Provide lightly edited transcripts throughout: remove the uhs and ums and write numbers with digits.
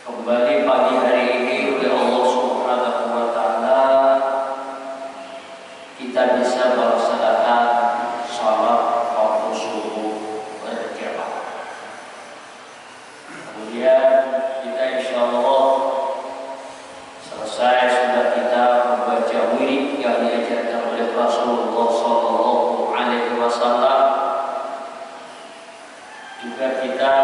Kembali pagi hari ini oleh Allah Subhanahu wa taala kita bisa melaksanakan salat waktu subuh berjamaah. Kemudian kita insyaallah selesai sudah kita membaca wirid yang diajarkan oleh Rasulullah sallallahu alaihi wasallam. Juga kita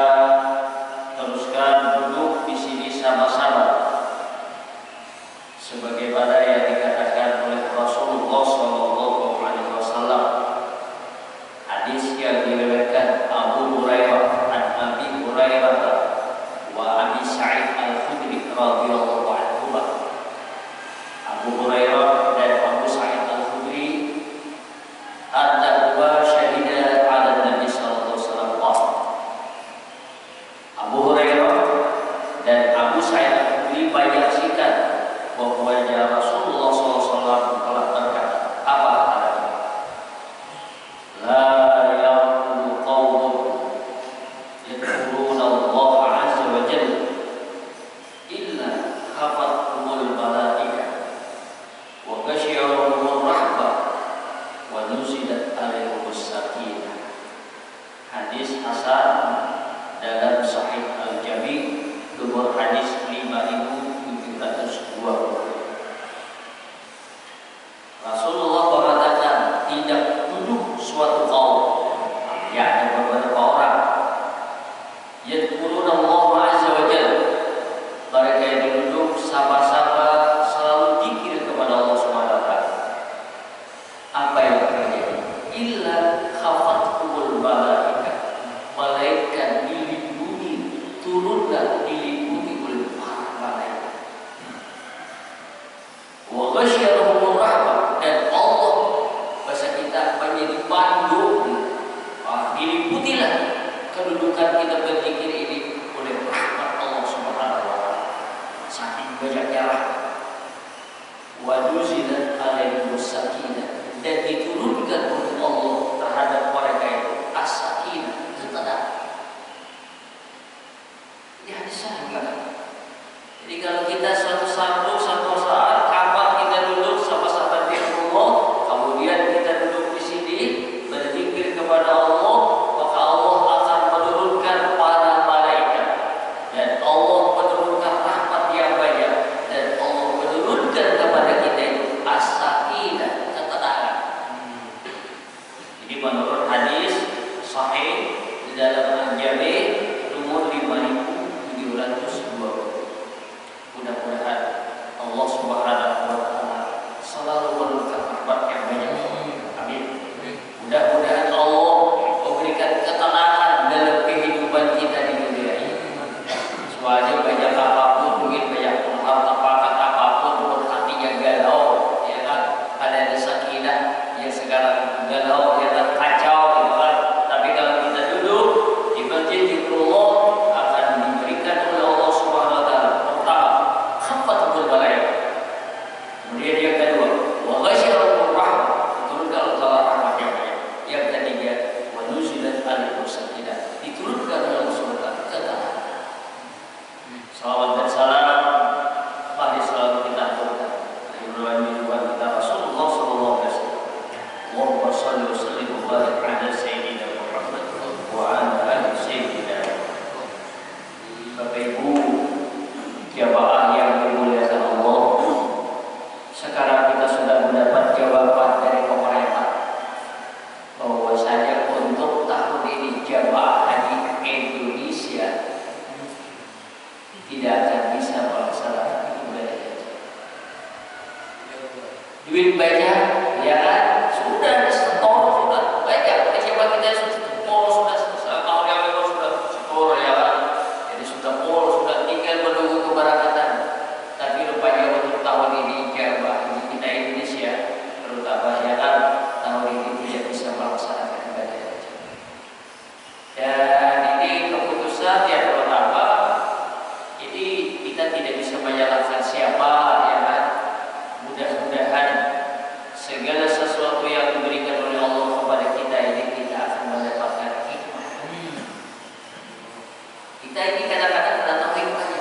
teruskan duduk di sini sama-sama sebagaimana yang dikatakan oleh Rasulullah sallallahu alaihi wasallam. Hadis yang diriwayatkan Abu Hurairah an Abi Hurairah wa Abi Sa'id Al-Khudri radhiyallahu anhu. Abu Hurairah dan Abu Sa'id Al-Khudri annahu syahida 'ala Nabi sallallahu alaihi wasallam. Abu Hurairah dan Abu Sa'id Al-Khudri menyaksikan bahwa Rasulullah SAW telah berkata, apa katanya? La yaqulu qawmun yadhkuruna Allah azza wa jalla illa hafathumul malaikah wa ghasyiyahumur rahmah wa nuzilat alaihimus sakinah. Hadis hasan dalam Sahih Al-Jami nomor hadis 5720. Rasulullah mengatakan tidak duduk suatu kaum, yakni beberapa orang, yadhkuruna Allah azza wa jalla, mereka yang duduk sama-sama selalu zikir kepada Allah Subhanahu wa taala. Apa yang terjadi? Illa khafathumul malaikah, malaikat dilindungi, turunlah dilindungi oleh para malaikat. Wa ghasyiyahumur rahmah, dan Allah bahasa kita menjadi pandu, diliputilah kedudukan kita berzikir ini oleh rahmat Allah Subhanahu wa taala. Saking banyaknya rahmat. Wa nuzilat alaihimus sakinah, dan diturunkan oleh Allah terhadap mereka itu as-sakinah, ketenangan. Ini hadis sahih. Jadi kalau kita satu saat kapan kita duduk sama-sama di Allah, kemudian kita duduk di sini berzikir kepada Allah, maka Allah akan menurunkan para malaikat, dan Allah menurunkan rahmat yang banyak, dan Allah menurunkan kepada kita itu as-sakinah, ketenangan. Ini menurut hadis sahih di dalam Al-Jami nomor 5720. Mudah-mudahan Allah Subhanahu wa taala selalu menurunkan rahmat yang banyak. Amin. Mudah-mudahan Allah memberikan ketenangan dalam kehidupan kita di dunia ini. Soalnya banyak apapun, mungkin banyak harta pakat apapun, pun hatinya galau, ya kan? Ada sakinah yang sekarang galau, ya kan? Kacau, gitu kan? Tapi kalau kita duduk di masjid zikrullah, akan diberikan oleh Allah Subhanahu wa taala pertama khafathul malaikah. Kemudian yang kedua, wa ghasyiyahumur rahmah, diturunkan Allah rahmat yang banyak. Yang ketiga, wa nuzilat alaihimus sakinah, diturunkan oleh Allah Subhanahu wa taala ketenangan. Salawat dan salam mari selalu kita aturkan kehidupan kita Rasulullah sallallahu alaihi wasallam. Allahumma shalli wa sallim wa barik ala sayyidina Muhammad wa ala ali sayyidina Muhammad. Bapak Ibu jamaah yang dimuliakan Allah, sekarang kita sudah mendapat jawaban dari pemerintah bahwasanya untuk tahun ini jamaah haji Indonesia tidak akan bisa melaksanakan ibadah haji. Duit banyak, ya kan? Sudah setor, sudah banyak. Kecewa kita sudah tahun yang lalu sudah setor, ya kan? Jadi sudah sudah tinggal menunggu keberangkatan. Tapi rupanya untuk tahun ini jamaah haji kita Indonesia, terutama ya kan, tahun ini tidak bisa melaksanakan ibadah haji. Dan ini keputusan yang pertama, ini kita tidak bisa menyalahkan siapa, ya kan? Mudah-mudahan segala sesuatu yang diberikan oleh Allah kepada kita ini kita akan mendapatkan hikmah. Kita ini kadang-kadang tidak tahu hikmahnya.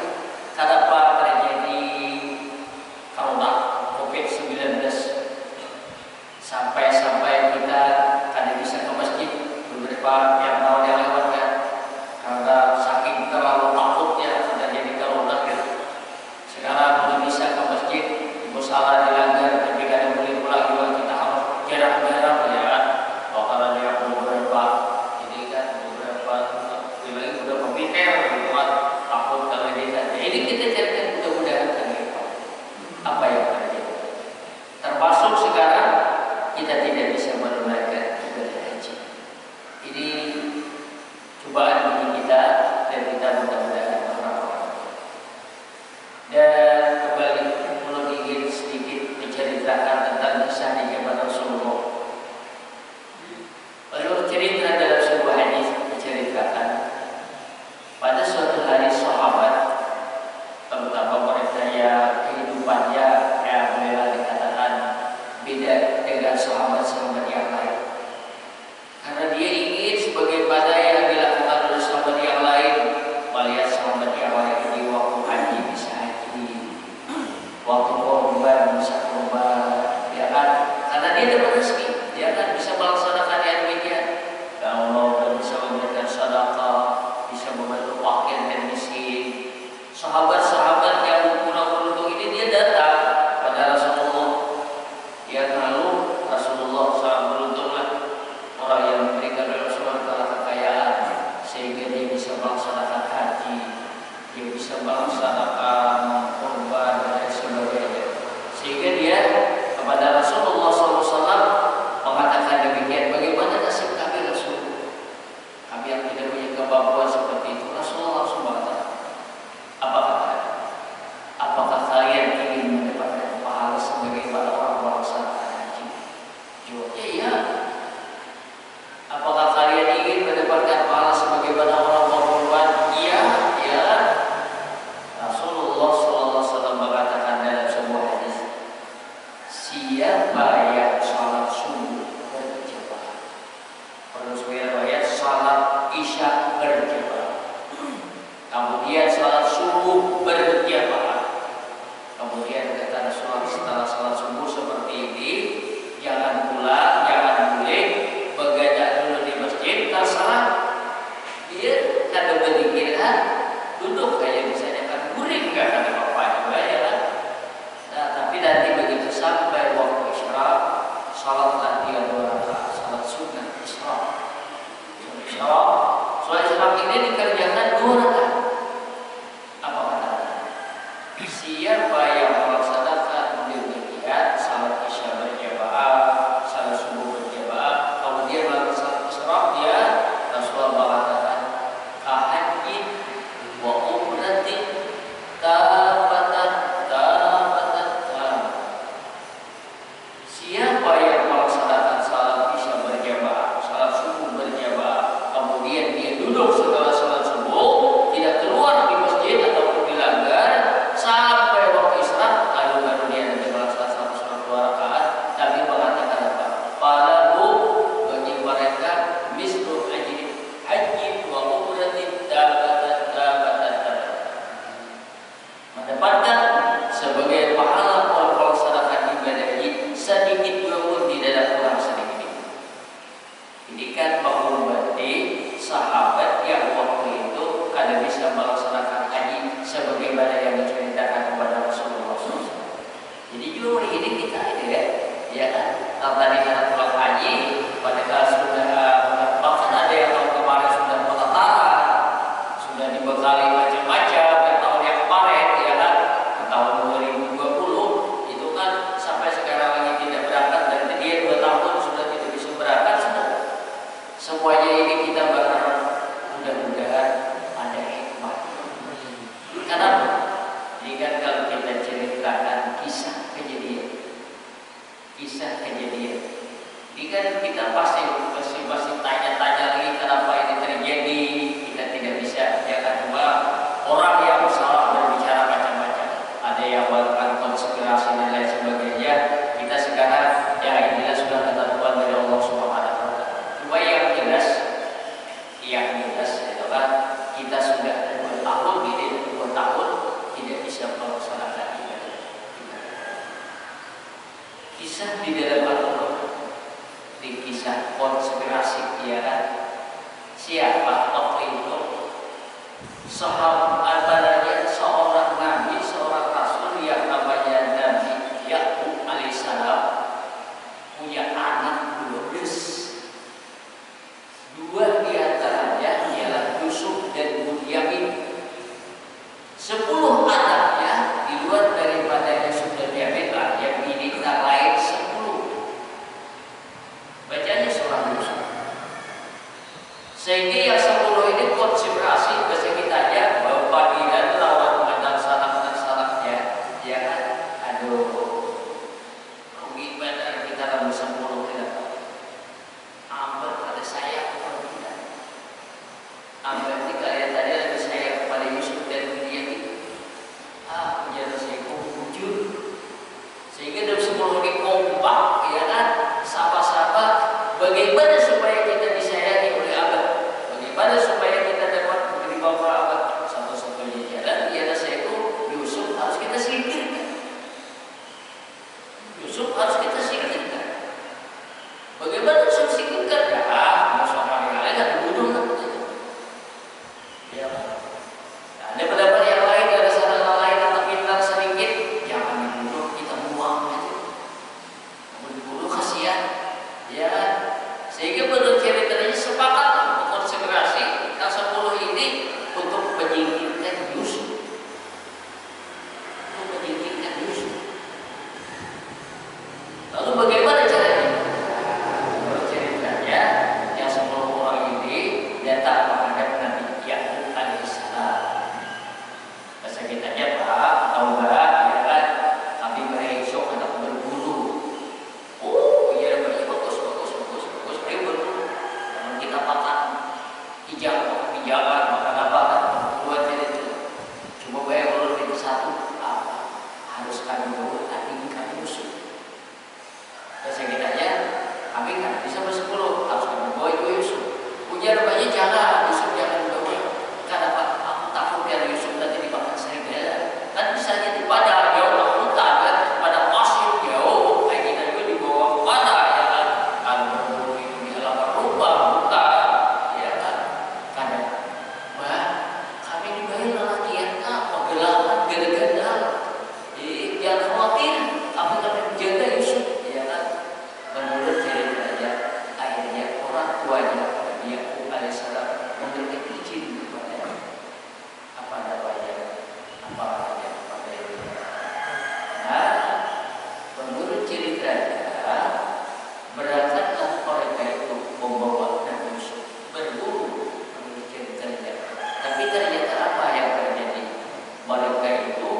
Sahabat-sahabat yang beruntung ini dia datang pada Rasulullah. Dia lalu Rasulullah sangat beruntunglah orang yang memberikan Rasulullah telah kekayaan sehingga dia bisa melaksanakan haji, dia bisa melaksanakan kurban dan sebagainya. Sehingga dia kepada Rasulullah SAW mengatakan demikian. Bagaimana nasib kami Rasul? Kami yang tidak punya kemampuan seperti itu. Rasulullah langsung mengatakan, apa kata? Apakah kalian ingin mendapatkan pahala sebagaimana orang melaksanakan haji? Jawabnya iya. Apakah kalian ingin mendapatkan pahala sebagaimana orang berkorban? Iya, iya. Rasulullah SAW mengatakan dalam sebuah hadis, siapa yang salat subuh berjamaah, terus riwayat salat isya berjamaah, kemudian salat subuh berjamaah, kemudian kata Rasulullah setelah salat subuh seperti ini, jangan pulang, jangan boleh begadang dulu di masjid, terserah dia kada berpikiran duduk kayak misalnya kan guring nggak ada apa-apa juga ya kan. Nah, tapi nanti begitu sampai waktu isyraq, salatlah dia 2 rakaat, salat sunnah isyraq. Salat isyraq ini dikerjakan 2 rakaat. Apa kata? Siapa yang melaksanakan demikian salat isya berjamaah, salat subuh berjamaah, kemudian melakukan salat isyraq, dia Rasulullah mengatakan kahajin wa umratin tabatan. Siapa yang melaksanakan salat isya berjamaah, salat subuh berjamaah, kemudian dia duduk setelah salat subuh, tidak keluar di masjid ataupun dilanggar sampai waktu isyraq, lalu baru dia nanti melaksanakan salat 2 rakaat, tapi mengatakan apa? Falahu, bagi mereka mislu ajri haji wa umratin tabatan, mendapatkan sebagai pahala orang melaksanakan ibadah haji sedikit juga pun tidak ada kurang sedikit. Ini kan menghormati sahabat yang waktu itu kada bisa melaksanakan haji sebagaimana yang diceritakan kepada Rasulullah SAW. Jadi juga hari ini kita ini ya kan, tadi karena pulang haji padahal sudah bahkan ada yang tahun kemarin sudah penetaran, sudah dibekali macam-macam dan tahun yang kemarin ya kan, tahun 2020 itu kan sampai sekarang lagi tidak berangkat, dan dia 2 tahun sudah tidak bisa berangkat sudah. Semuanya ini kita berharap mudah-mudahan ada hikmah. Kenapa? Jadi kan kalau kita ceritakan kisah kejadian, ini kan kita pasti tanya-tanya lagi kenapa ini terjadi. Kita tidak bisa ya kan, cuma orang yang salah berbicara macam-macam. Ada yang melakukan konspirasi dan lain sebagainya. Kita sekarang ya inilah sudah ketentuan dari Allah Subhanahu wa taala. Cuma yang jelas itu kan kita sudah 2 tahun ini, 2 tahun tidak bisa melaksanakan ibadah. Kisah di dalam Al-Quran, di kisah konspirasi ya kan, siapa waktu itu antaranya seorang nabi, seorang rasul yang namanya Nabi Yakub alaihissalam, punya anak 12. 2 diantaranya ialah Yusuf dan Bunyamin. 10 anaknya di luar daripada Yusuf dan Bunyamin yang ini tak lain 10. Bacanya surah Yusuf. Sehingga yang 10 ini konspirasi bahasa kitanya panggilan lawan padang salak-salaknya ya kan. Aduh, rugi benar kita kalau 10 tidak tahu. Ambil pada saya kepada kita. Ambil ini kalian tadi ada saya kepada Yusuf dan Bunyamin. bagaimana caranya? Menurut ceritanya, yang 10 orang ini datang menghadap Nabi Yakub alaihissalam. Bahasa kitanya, Pak, tahu nggak? Ya kan, kami besok hendak berburu. Oh, iya, bagus, ayo berburu. Namun kita makan pijangan, makan apa kan? Buat itu. Coba bayar kalau kita satu, apa? Harus kami bawa adik kami Yusuf. Bahasa kitanya, kami kan bisa bersepuluh, harus kami bawa Yusuf. Ujar rupanya jangan, Yusuf jangan bawa. Kenapa? Aku takut biar Yusuf nanti dimakan serigala. Kan bisa jadi pada jauh hutan kan, pada pasir jauh. Kayak kita juga dibawa pada ya kan. Kalau berburu itu di halaman rumah bukan, ya kan. Kadang, bah, kami dibayar lelakian apa? Gelapan, gada-gada. Jadi jangan khawatir, kami menjaga Yusuf, ya kan. Menurut ceritanya, akhirnya orang tuanya Nabi Yakub alaihissalam memberikan izin kepada apa namanya kepada itu. Nah, menurut ceritanya berangkatlah mereka itu membawa Nabi Yusuf berburu menurut ceritanya. Tapi ternyata apa yang terjadi? Mereka itu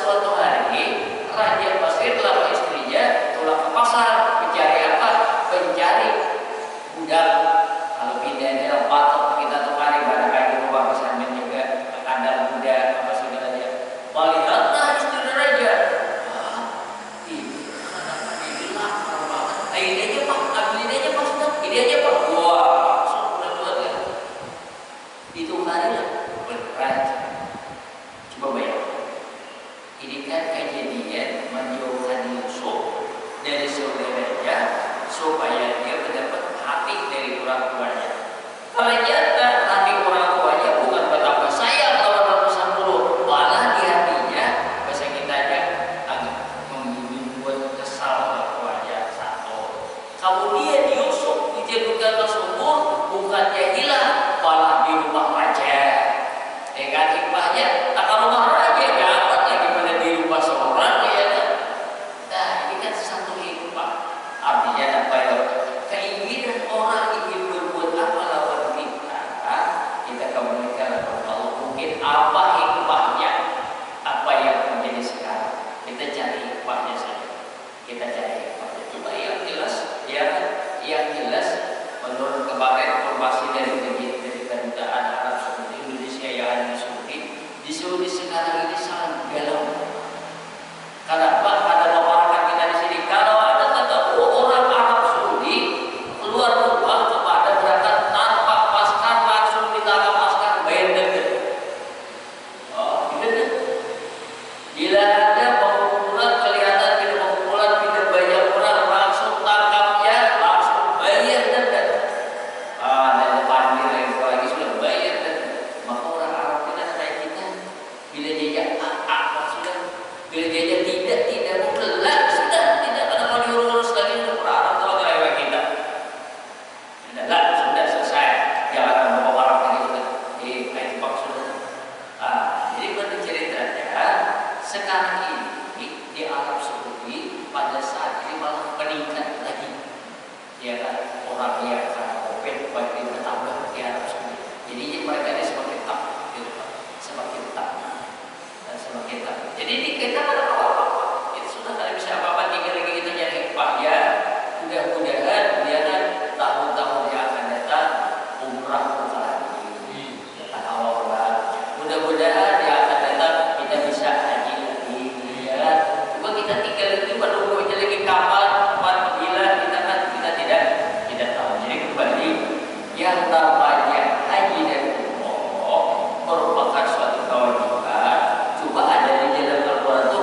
suatu hari Raja Mesir bersama istrinya pulang ke pasar mencari apa? Mencari budak. Kalau pindahnya patok kita tertarik pada kayu rumah pesantren juga kandang budak apa segalanya. Melihatlah istri raja. Ini anak ini lapar banget. Ini aja pak, ambilin aja pak sudah. Ini aja pak. Wah, langsung buat ya. Itu hari lah beraja. Coba bayangkan. Ini kan kejadian menjauhkan Yusuf dari saudaranya supaya dia mendapat hati dari orang tuanya. Ternyata hati orang tuanya bukan betapa sayang lawan ratusan puluh, malah di hatinya bahasa kita aja agak membuat kesal orang tuanya satu. Kemudian Yusuf dijadikan subur, bukannya hilang, malah di rumah raja. Dengan hikmahnya, tak rumah raja dapat lagi pada di rumah seorang ya kan. Nah ini kan satu hikmah. Artinya apa ya? Keinginan orang ingin berbuat apa lawan kita, kita kembalikan kepada Allah. Mungkin apa hikmahnya, apa yang menjadi sekarang. Kita cari hikmahnya saja. Kita cari hikmahnya. Cuma yang jelas, ya yang jelas menurut kemarin informasi dari kedutaan Arab Saudi Indonesia yang ada di Saudi sekarang ini sangat galau. Kenapa? Ada paparan kita di sini. Kalau ada kata orang Arab Saudi keluar rumah kepada berangkat tanpa masker langsung ditangkap masker bayar denda. Oh, denda. Bila ada pengumpulan kelihatan tidak pengumpulan tidak banyak orang langsung tangkapnya langsung bayar denda. Dan panggil lagi sudah bayar denda. Maka orang Arab kita kayak kita bila jejak maksudnya bila jejak tidak mengkelak sudah tidak ada mau diurus lagi untuk orang Arab tahu lewat kita. Tidaklah sudah selesai. Jangan bawa barang lagi sudah. Kayak pak sudah. Jadi berceritanya sekarang ini di Arab Saudi pada saat ini malah meningkat lagi. Ya kan orang yang karena COVID banyak bertambah di Arab Saudi. Jadi mereka ini semakin takut, gitu Pak. Semakin takut dan semakin takut. Jadi ini kita ada apa-apa. Itu sudah tidak bisa apa-apa. Tinggal lagi kita nyari hikmah ya. Mudah-mudahan dia kan tahun-tahun yang akan datang umrah lagi. Kita awal lah. Mudah-mudahan dia akan datang kita bisa haji lagi. Ya. Cuma kita tinggal di tempat dulu aja lagi kapan bila kita kan kita tidak tahu. Jadi kembali yang namanya haji dan umroh merupakan suatu kewajiban. Coba ada di dalam Al-Quran itu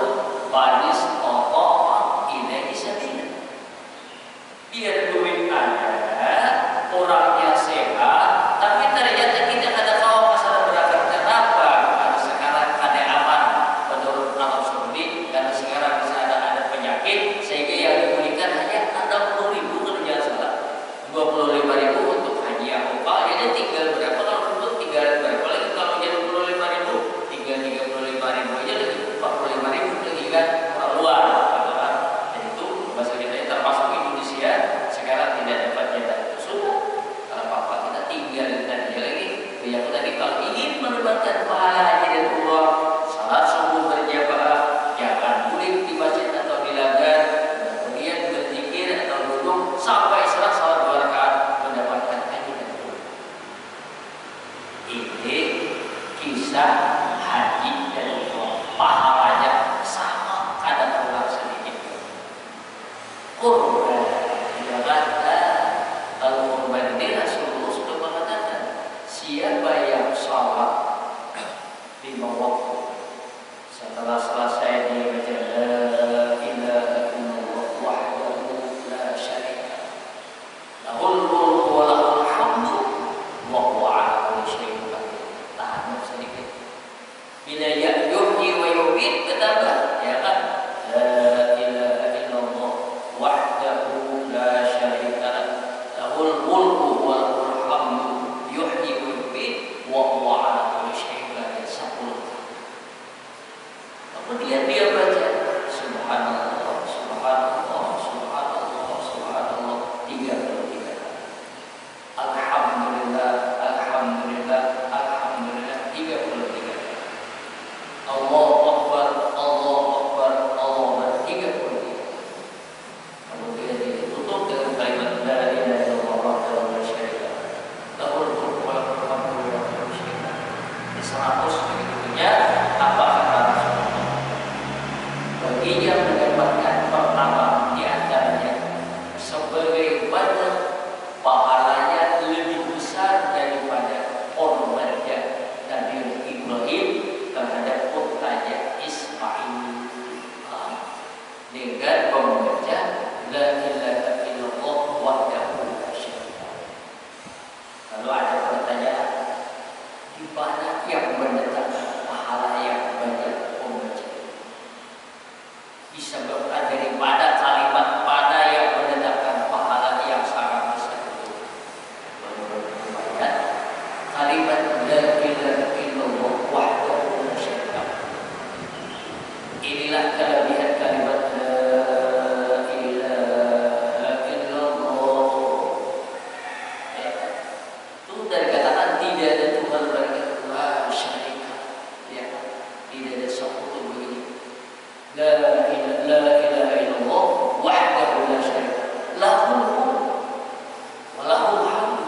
dengan membaca la ilaha illallah wahdahu la syarika. Kalau ada pertanyaan, di mana yang mendatangkan pahala yang banyak membaca? Disebabkan daripada kalimat pada yang mendatangkan pahala yang sangat besar itu. Kemudian kalimat la ilaha illallah wahdahu la syarika. Inilah kelebihan kalimat la ilaha illallah. Itu dari katakan tidak ada Tuhan bagi la syarika. Ya, tidak ada sekutu begini. La ilaha illallah wahdahu la syarika lahul mulk wa lahul hamd.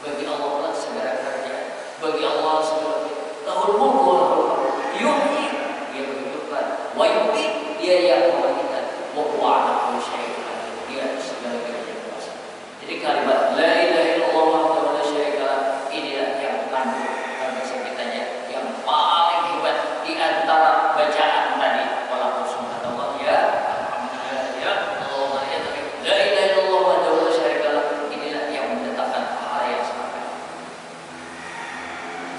Bagi Allah lah segala kerajaan, bagi Allah segala lahul mulk wa lahul hamd. Yuhyi, dia menghidupkan, wa yumiit, dia yang mematikan, wa huwa ala kulli syai'in qadir, dia segala kerajaan kuasa. Jadi kalimat la ilaha illallah wahdahu la syarika inilah yang mengandung dalam sekitarnya yang paling hebat di antara bacaan tadi. Walaupun subhanallah ya, alhamdulillah ya, Allahumma ya, tapi la ilaha illallah wahdahu la syarika inilah yang mendatangkan pahala yang sangat.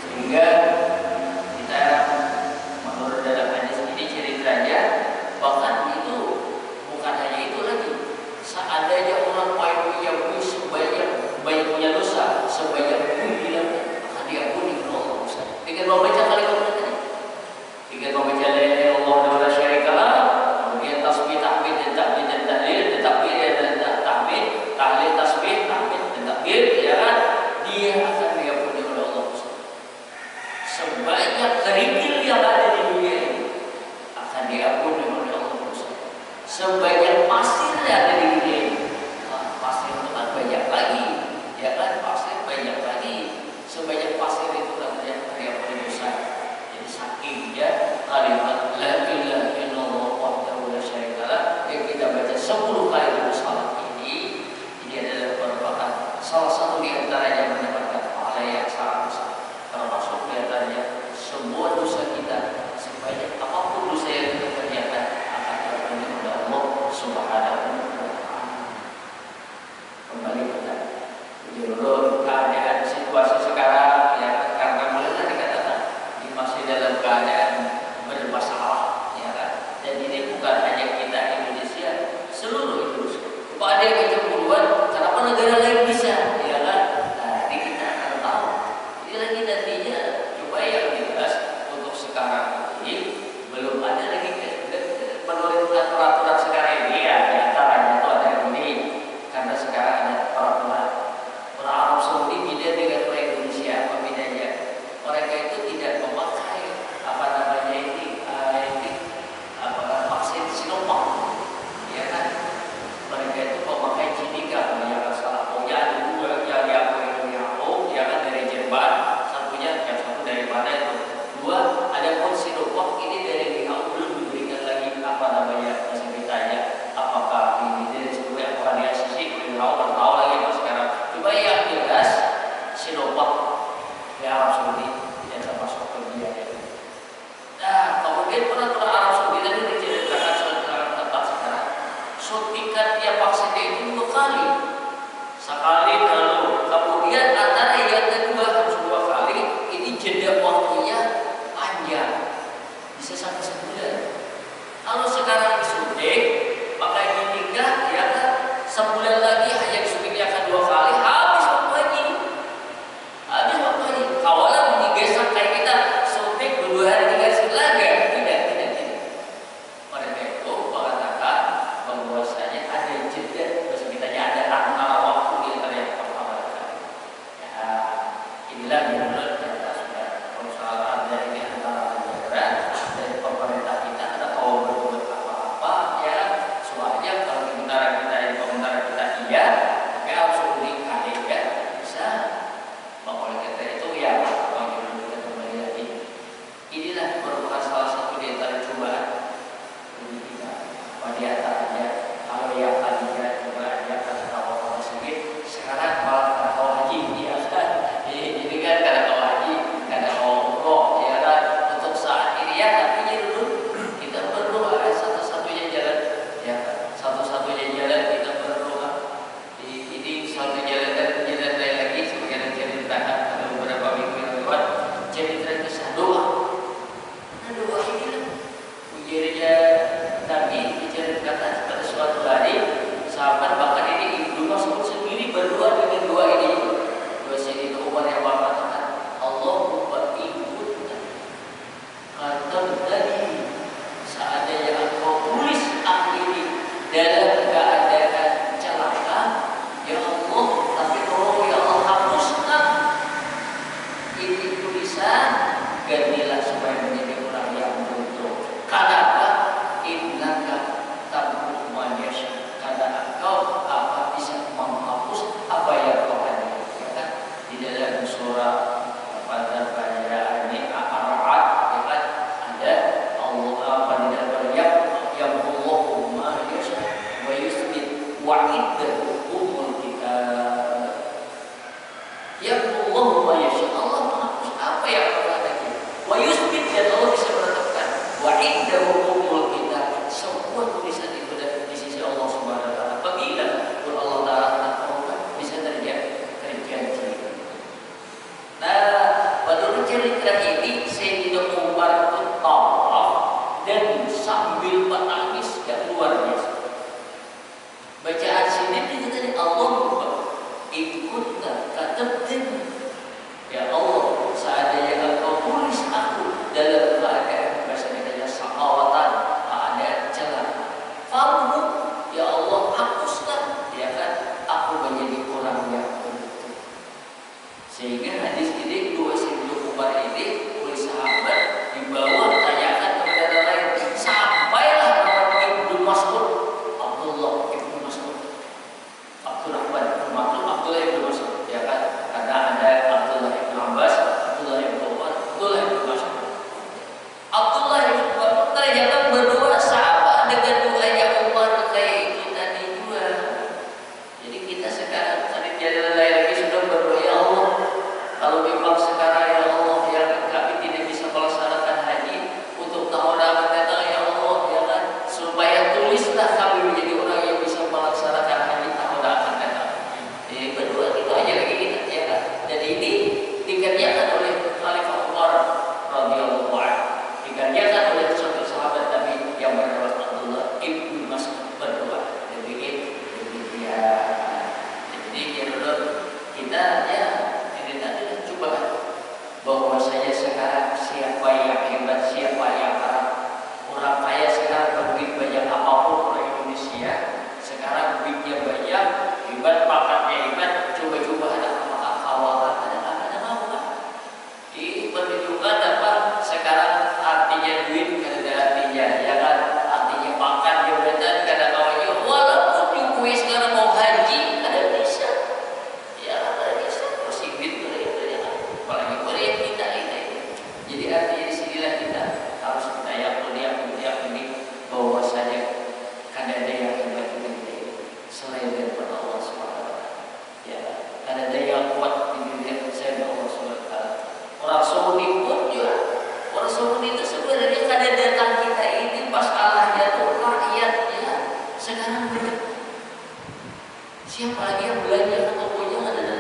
Sehingga kita menurut dalam hadis ini ceritanya bahkan itu bukan hanya itu lagi. Seandainya orang punya bui sebanyak punya dosa sebanyak bui akan diampuni oleh Allah. Dengan membaca kalimat tadi, dengan membaca la ilaha illallah la syarika lah, kemudian tasbih, tahmid dan tahlil dan tahlil, takbir dan tahmid, tahlil, tasbih, tahmid dan takbir, ya kan? Dia akan diampuni oleh Allah. Sebanyak kerikil yang ada di dunia ini akan diampuni oleh Allah. Sebanyak pasir yang ada di dunia ini, pasir itu kan banyak lagi, ya kan? Pasir banyak lagi. Sebanyak pasir itu kan diampuni dosa. Jadi sakingnya kalimat la ilaha illallah wahdahu la syarika lah yang kita baca 10 kali dalam salat ini adalah merupakan salah satu di antara yang mendapatkan pahala yang sangat besar. Termasuk di antaranya semua dosa kita sebanyak apapun dosa yang kita kerjakan akan diampuni oleh Allah Subhanahu wa taala. Kembali kita dulu keadaan situasi sekarang ya, karena mulai dikatakan ini masih dalam keadaan bermasalah, ya kan? Dan ini bukan hanya kita Indonesia, seluruh Indonesia. Kalau ada yang kecemburuan, kenapa negara lain bisa, ya kan? Nah, ini kita akan tahu. Ini lagi nantinya coba yang jelas untuk sekarang ini belum ada lagi menurut peraturan sekarang ini ya, di antaranya itu ada yang ini karena sekarang ada peraturan orang Arab Saudi beda dengan orang Indonesia. Apa bedanya? Mereka itu tidak memakai apa namanya ini vaksin Sinovac, ya kan? Mereka itu memakai Cinika, yang salah punya ada dua yang ya kan, dari Jerman, satunya yang satu dari mana itu? Dua, ada pun Sinovac ini dari WHO belum diberikan lagi apa namanya ceritanya. Apakah ini dari sebuah organisasi WHO kan tahu lagi mas sekarang. Coba yang jelas Sinovac di Arab Saudi tidak termasuk kebiayaan. Nah, kemudian peraturan Arab Saudi tadi diceritakan secara tepat sekarang. Suntikan dia vaksinnya itu 2 kali. Sekali lalu, kemudian antara yang kedua harus 2 kali. Ini jeda waktunya panjang, bisa sampai sebulan. Kalau sekarang disuntik, pakai Cinika, ya kan? Sebulan lagi hanya disuntiknya akan 2 kali, habis waktu ini. Habis waktu ini. Kawalan digeser kayak kita suntik 2 hari 3 hari lagi. Tidak. Mereka itu mengatakan bahwasanya ada jeda, sebenarnya ada antara waktu di antara yang pertama kali. Ya, inilah yang menurut kita sudah persoalan dari antara negara dari pemerintah kita ada tahu berbuat apa-apa ya. Soalnya kalau di negara kita iya, tapi harus dikali ya bisa. Oleh kita itu ya, kalau kita kembali lagi, inilah merupakan salah satu di antara cobaan kita. Di antaranya kalau yang tadinya cobaannya karena tahu sedikit, sekarang malah karena tahu haji, ya kan? Jadi kan karena tahu haji, karena tahu umroh, ya kan? Untuk saat ini ya, tapi dulu kita berdoa satu-satunya jalan wa'iddahukumul kitab. Ya Allah wa yasha, Allah menghapus apa yang Allah kehendaki. Wa yusbit, dan Allah bisa menetapkan. Wa'iddahukumul kitab, semua tulisan itu ada di sisi Allah Subhanahu wa taala. Apabila Allah taala menetapkan, bisa terjadi. Nah, menurut cerita ini Sayyidina Umar pun tawaf dan sambil menangis yang luar biasa. Bacaan sini dari Allah, ikutlah katabtin, ya Allah, seandainya engkau tulis aku dalam keadaan bahasanya sakawatan, keadaan celaka, fahu, ya Allah hapuskan, ya kan, aku menjadi orang yang beruntung. Sehingga hadis ini dua Sayyidina Umar ini oleh sahabat dibawa tanyakan kepada orang lain, sampailah kepada Ibnu Mas'ud, Abdullah Ibnu Mas'ud, Abdurrahman bin Makhlum, Abdullah Ibnu Mas'ud, ya kan, karena ada Abdullah Ibnu Abbas, Abdullah Ibnu Umar, Abdullah Ibnu Mas'ud. Abdullah Ibnu Mas'ud ternyata berdua sahabat dengan doanya Umar kayak itu tadi juga. Jadi kita sekarang tadi jalan lagi sudah berdoa, ya Allah, kalau memang sekarang ya Allah yang kami tidak bisa melaksanakan haji untuk tahun akan datang, ya Allah, ya kan, supaya tulislah kami menjadi orang yang bisa melaksanakan haji tahun akan datang. Berdua itu aja lagi kita, ya kan. Dan ini dikerjakan oleh Khalifah Umar radhiyallahu anhu, dikerjakan oleh satu sahabat Nabi yang bernama Abdullah Ibnu Mas'ud berdua. Demikian. Jadi ya dulu kita ya ini tadi coba bahwasanya sekarang siapa yang hebat, siapa yang orang kaya sekarang berduit banyak apapun orang Indonesia sekarang duitnya banyak, hebat, pakatnya hebat, coba-coba ada apakah kawalan, ada mau kan? Ini menunjukkan apa? Sekarang artinya duit ada artinya, ya kan? Artinya makan jabatan kada kawannya, walaupun Jokowi sekarang mau haji ada bisa, ya ada bisa, masih duit ya kan? Apalagi Korea kita ini. Jadi artinya di sinilah kita harus yang ini bahwasanya kada ada yang hebat selain daripada Allah Subhanahu wa taala. Ya, kada ada yang kuat di dunia selain Allah Subhanahu wa taala. Orang Saudi pun juga, orang Saudi itu sebenarnya kada datang kita ini pas kalahnya tuh rakyatnya sekarang banyak. Siapa lagi yang belanja atau punya ada.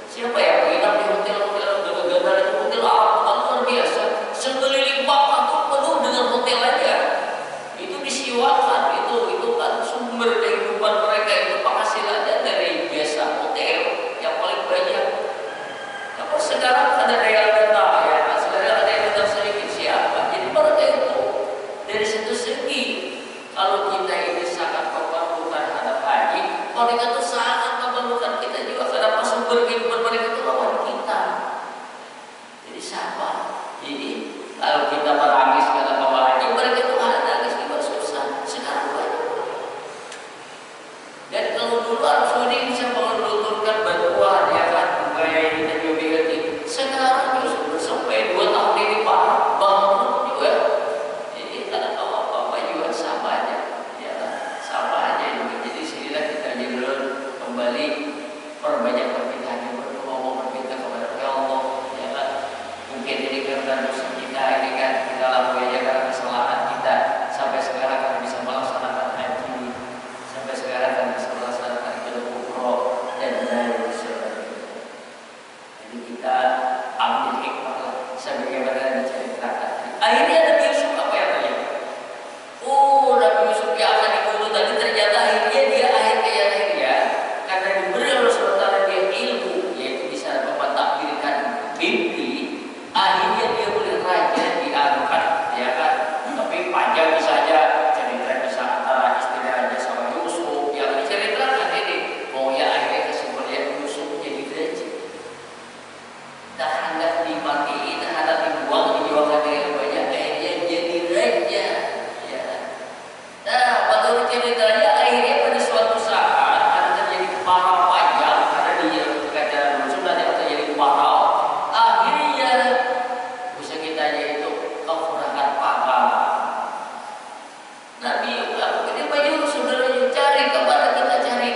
Siapa yang menginap di hotel-hotel negara itu hotel luar biasa. Sekeliling papan tuh penuh dengan hotel aja. Itu disiwakan, itu kan sumber kehidupan mereka, itu penghasilannya dari biasa hotel yang paling banyak. Tapi sekarang ada yang datang, ya, sekarang ada yang datang sedikit siapa? Jadi mereka itu dari situ segi, kalau kita ini sangat memerlukan terhadap haji, mereka itu sangat memerlukan kita juga karena sumber kehidupan mereka itu lawan kita. Jadi siapa? Jadi kalau kita menangis karena bawa haji, mereka itu nangis juga susah. Sekarang banyak. Dan kalau dulu Arab Saudi bisa menurunkan bantuan, ya kan, supaya ini dan juga sekarang justru sampai 2 tahun ini parah bangkrut juga. Jadi tidak tahu apa-apa juga sama aja, ya sama aja juga. Jadi sinilah kita jadi kembali perbanyak perpindahan, berdoa berpindah kepada Allah, ya kan. Mungkin ini karena dosa kita ini kan kita lakukan aja karena kesalahan kita sampai sekarang kan bisa melaksanakan haji, sampai sekarang kan bisa melaksanakan ibadah umroh dan lain sebagainya. Jadi kita ambil hikmah lah sebagaimana diceritakan. Akhirnya Nabi Yusuf apa yang terjadi? Oh, Nabi Yusuf yang akan dibunuh tadi ternyata akhirnya dia akhirnya karena diberi oleh Allah dia ilmu, yaitu bisa memtakdirkan mimpi. Akhirnya dia boleh raja diangkat, ya kan? Tapi panjang saja cerita bisa antara istri raja sama Yusuf yang diceritakan ini. Oh ya akhirnya kesimpulannya Yusuf jadi raja. Tak hendak dimati, tak hendak dibuang, dijualkan dengan banyak, akhirnya jadi raja. Ya. Nah, pada ceritanya akhirnya pada suatu saat ada terjadi kemarau panjang karena dia kerajaan Yusuf nanti terjadi kemarau. Akhirnya bisa kita yaitu kekurangan pangan. Nabi ini baju saudara cari kemana kita cari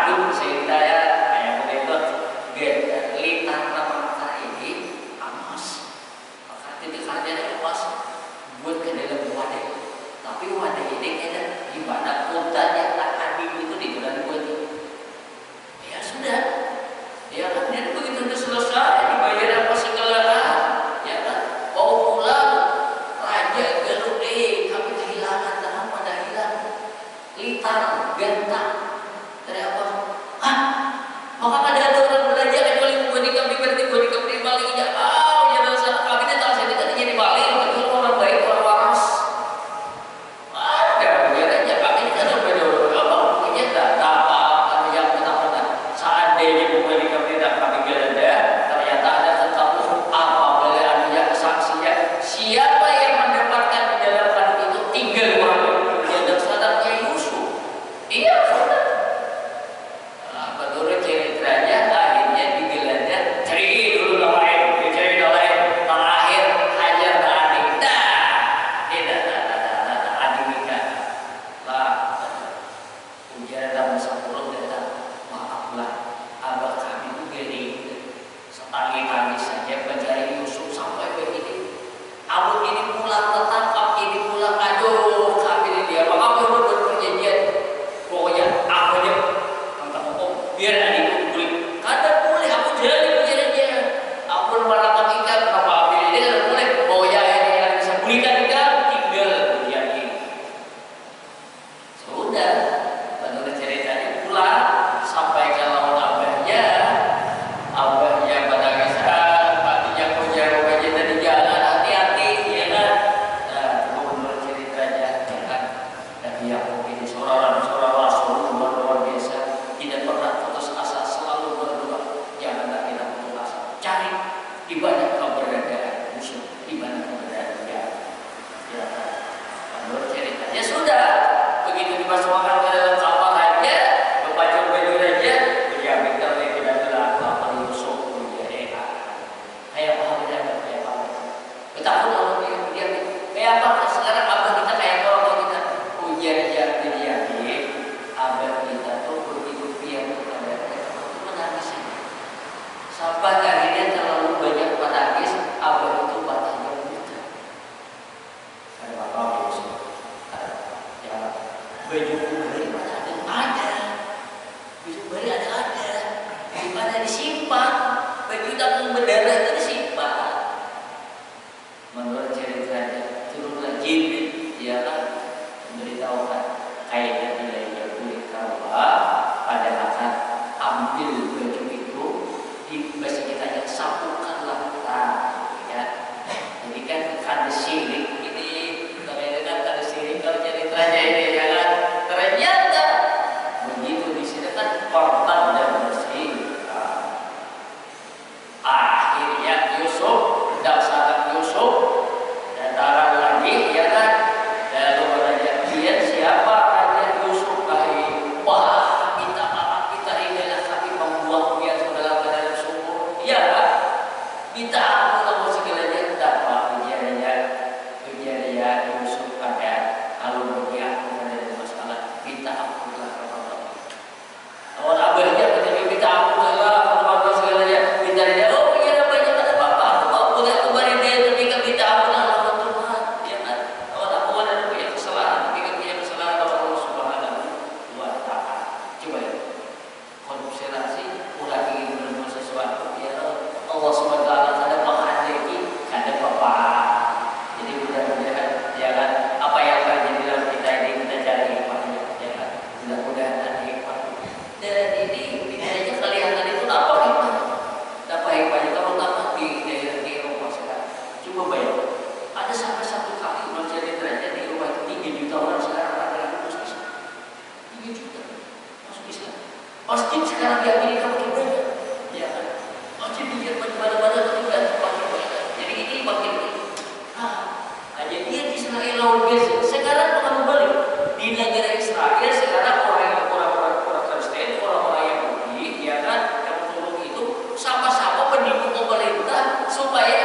Aduh, saya kayak begitu. Litar perkara ini amas. Maka titik-titiknya amas buat ke dalam wadah. Tapi wadah ini ada gimana kuntanya adik itu digelar buat itu. Ya sudah. Ya kan dia begitu sudah selesai dibayar apa segala ya kan. Mau pulang raja geluk kami kehilangan dalam pada hilang. Litar gentang. Dari apa? Hah? Maka ada orang belanja kecuali bodi kami berarti bodi kami maling ya. Ya dalam sana kami tak saya tidak jadi maling, betul orang baik orang waras. Ada biarnya kami kan berbeda apa punya tak apa yang benar-benar seandainya bodi kami tidak kami belanja ternyata ada tetapi apa boleh ada saksinya siapa yang mendapatkan di dalam kandung itu tinggal orang yang dalam sadarnya Yusuf. Iya saudara. Menurut ceritanya akhirnya digelarnya cari dulu lain, dicari lain, terakhir hajar ke adik. Tidak adik nikah. Lah, ujian dalam 10 datang. Maaflah, abah kami itu gini. Setangis-tangis saja mencari Yusuf sampai begini. Abang ini pulang tertangkap, ini pulang aduh kami ini dia. Maka baru berperjanjian. Pokoknya aku aja biar adikku boleh kata boleh aku jadi penjadinya aku melakukan ikan kenapa ambil ini kan boleh oh ya ini yang bisa belikan ikan tinggal menjadi sudah menurut ceritanya pulang sampai ke laut abahnya pada kisah patinya punya rupanya dari jalan hati-hati ya kan nah menurut ceritanya ya kan dan dia mungkin seorang rasul luar biasa tidak pernah putus asa, selalu berdoa. Janganlah kita putus asa. Cari di mana keberadaan musuh, di mana keberadaan dia. Ya, menurut cerita. Ya sudah, begitu dimasukkan ke dalam kapal aja, membaca baju aja, menjamin kalau yang tidak bilang kapal Yusuf menjadi kayak apa bedanya, kayak apa? Betapa kalau dia kayak apa? Sekarang abah kita kayak orang kita ujian dia abah kita tuh sampai akhirnya terlalu banyak menangis, abah itu matanya buta. Ada bapak Yusuf, ya baju beri mana ada, baju beri ada, di mana disimpan, baju tabung berdarah itu disimpan. Menurut ceritanya turunlah Jibril, dia kan memberitahukan kayaknya tidak boleh kalau pada akan ambil baju itu di bahasa kita yang sapukanlah ya. Jadi kan kada syirik ini ternyata kada syirik kalau ceritanya ini ya kan ternyata begitu di sini kan korban dan bersih. Akhirnya Yusuf dasar Yusuf datang lagi ya kan lalu bertanya dia siapa aja Yusuf lagi wah kita maaf kita inilah kami membuang dia saudara ke dalam sumur iya kan kita ampun segalanya dapat kejadian Yusuf ada kalau dia ada masalah kita ampunlah kepada Allah awal abahnya ketika kita ampunlah kepada segalanya kita dia oh iya banyak ada apa-apa boleh kembali dia ketika kita ampunlah kepada Tuhan ya kan awal aku ada punya kesalahan ketika punya kesalahan kepada Allah Subhanahu wa Ta'ala coba ya konsentrasi ulah ingin berbuat sesuatu ya Allah Subhanahu wa Ta'ala ada menghendaki ada apa jadi mudah-mudahan ya kan apa yang terjadi dalam kita ini kita cari hikmahnya ya kan mudah-mudahan ada hikmah dan ini bidayanya kelihatan itu apa hikmahnya kalau utama di daerah di Eropa sekarang coba bayangkan ada sampai satu kali ceritanya di rumah itu 3 juta orang sekarang ada masuk Islam 3 juta masuk Islam masjid sekarang di Amerika makin banyak ya kan masjid di Jerman mana-mana makin banyak jadi ini makin jadi dia di Israel lawan biasa sekarang bukan balik di negara Israel sekarang orang Kristen orang-orang Yahudi ya kan yang turun itu sama-sama mendukung pemerintah supaya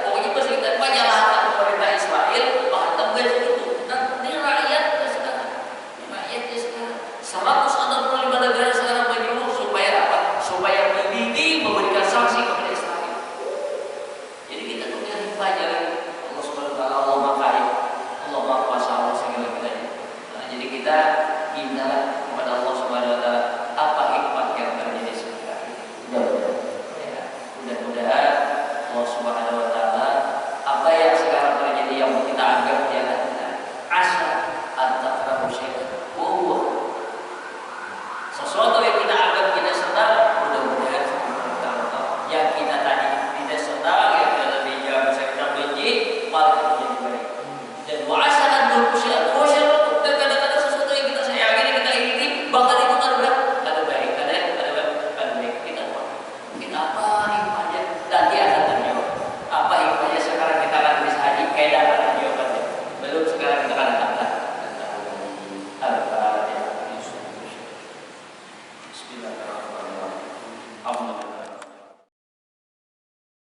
pokoknya pemerintah menyalahkan pemerintah Israel menghantam gaji itu dan ini rakyatnya sekarang 165 negara kita minta kepada Allah Subhanahu Wa Taala apa hikmah yang terjadi sekarang. Mudah-mudahan Allah Subhanahu Wa Taala apa yang sekarang terjadi yang kita anggap tidak benar, asa antara syai'an sesuatu yang kita anggap tidak senang, mudah-mudahan yang kita tadi tidak senang, yang kita tadi bisa kita benci, malah kita jadi baik. Dan wa'asa antara syai'an dan kadang-kadang sesuatu yang kita sayangi, yang kita ingini, bahkan itu ada baik, ada baik, kita apa hikmahnya? Nanti akan terjawab. Apa hikmahnya sekarang kita akan bisa haji? Kaidah akan jawabannya. Belum sekarang kita akan datang. Bismillahirrahmanirrahim.